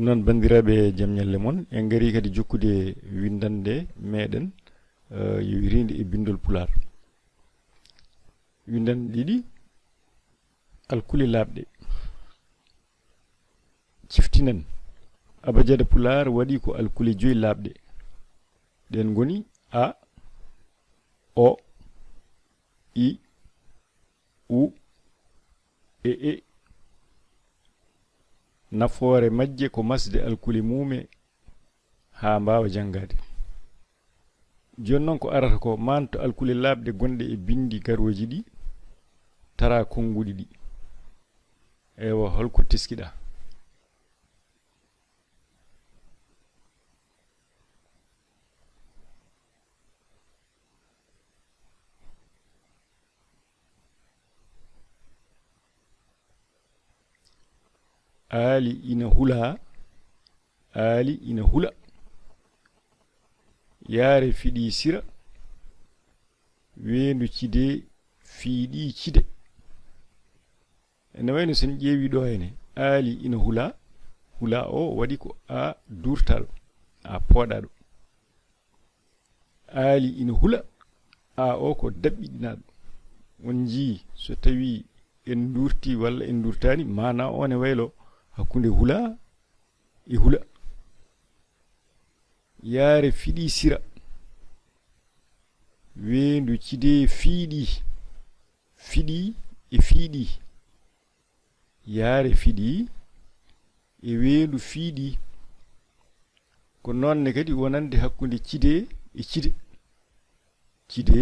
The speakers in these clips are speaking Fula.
non bandiraɓe jaam ñalle mon en gari kadi jokkude windande meɗen yo wirinde e bindol pular windande ɗiɗi alkule laaɓɗe ciftinen abajada pular waɗi ko alkule joyi laaɓɗe ɗen goni a o i u e nafoore majje ko masde alkule mume ha mbawa jangade joni noon ko arata ko manto alkule laaɓɗe gonɗe e bindi garoji ɗi tara konguɗi ɗi ewa holko teskiɗa ali ina hula ali ina hula yaare fiɗi sira weendu cide fiiɗi cide ene wayno sen ƴeewi ɗo hene ali ina hula hula o waɗi ko a durtaɗo a pooɗaɗo ali ina hula a o ko daɓɓiɗinaɗo on jii so tawi en durti walla en durtani mana on e waylo hakkunde hula e hula yaare fiɗi sira weendu cide fiiɗi fiɗi e fiiɗi yaare fiɗi e weendu fiiɗi ko nonne kadi wonande hakkunde cide e cide cide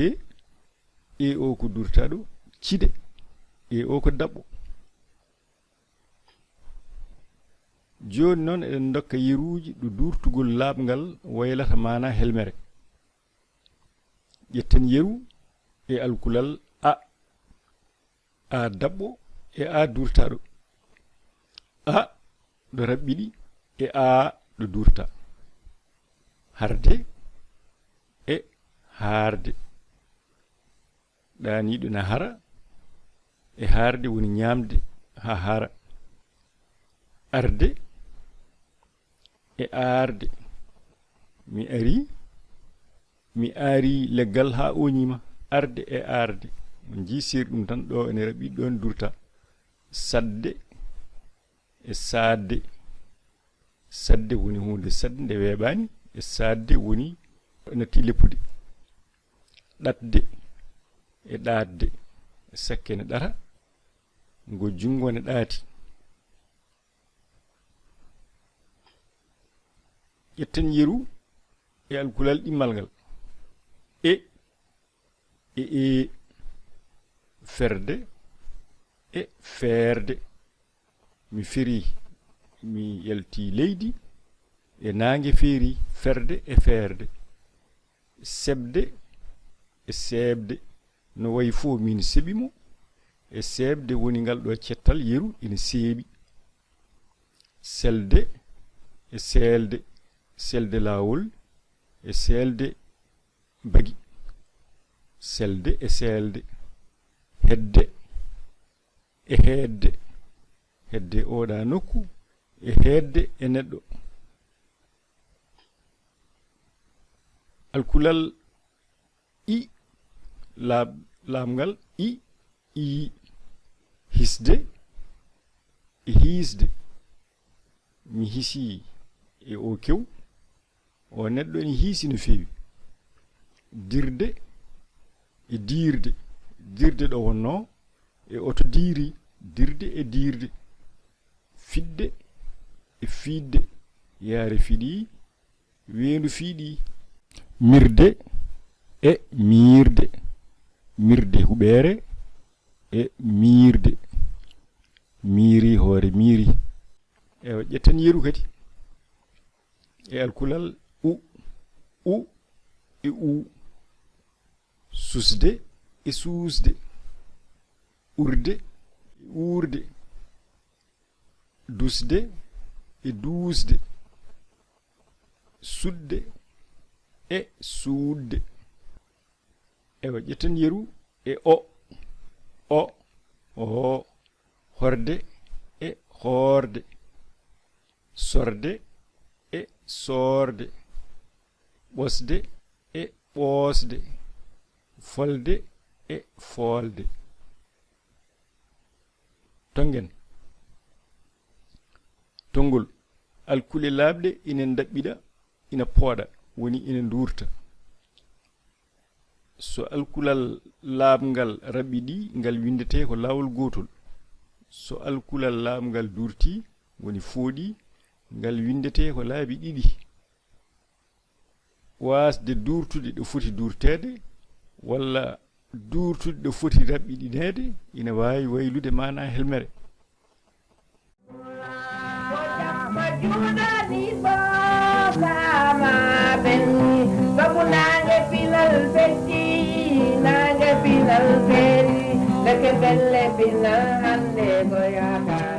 e o ko durtaɗo cide e o ko daɓɓo joni noon eɗen dokka yeruji ɗo durtugol laaɓngal waylata mana helmere ƴetten yeru e alkulal a daɓɓo e a durtaɗo a ɗo raɓɓiɗi e a ɗo durta harde e haarde ɗaniɗo na hara e haarde woni ñamde ha hara arde e aarde mi ari leggal ha oñima arde e aarde on ji sir ɗum tan ɗo ene raɓi ɗon durta sadde e saadde sadde woni hunde sadde nde weeɓani e saadde woni natti leppude ɗatde e ɗaatde sakke ne ɗata ngo jungo ne ɗaati ƴetten yeru e alkulal ɗimmal ngal e ferde e feerde mi feri mi yalti leydi e nangue feeri ferde e feerde sebde e seebde no wayi fo min seɓimo e seebde woni ngal ɗo cettal yeru ina seeɓi selde e seelde selde lawol e seelde bagi selde e seelde hedde e heedde hedde oɗa nokku e heedde e neɗɗo alkulal i laamngal i hisde e hiisde mi hisi e o kew o neɗɗo ene hiisi no feewi dirde e diirde dirde ɗo wonno e oto diiri dirde e diirde fidde e fiidde yaare fiɗi weendu fiiɗi mirde e miirde mirde huɓeere e miirde miiri hoore miiri ewa ƴetten yeru kadi e alkulal u e susde e suusde urde e uurde dusde e duusde sudde e suudde ewa ƴetten yeru e o horde e hoorde sorde e soorde ɓosde e ɓoosde folde e foolde tongen tongol alkule laaɓɗe ina daɓɓiɗa ina pooɗa woni ina ndurta so alkulal laaɓngal raɓɓiɗi ngal windete ko laawol gotol so alkulal laaɓngal durti woni fooɗi ngal windete ko laabi ɗiɗi wasde durtude ɗo foti durtede walla durtude ɗo foti raɓɓiɗinede ina wawi waylude mana helmere nange pinal fetti nange pinal feeri leke belle pinal hande ko yakar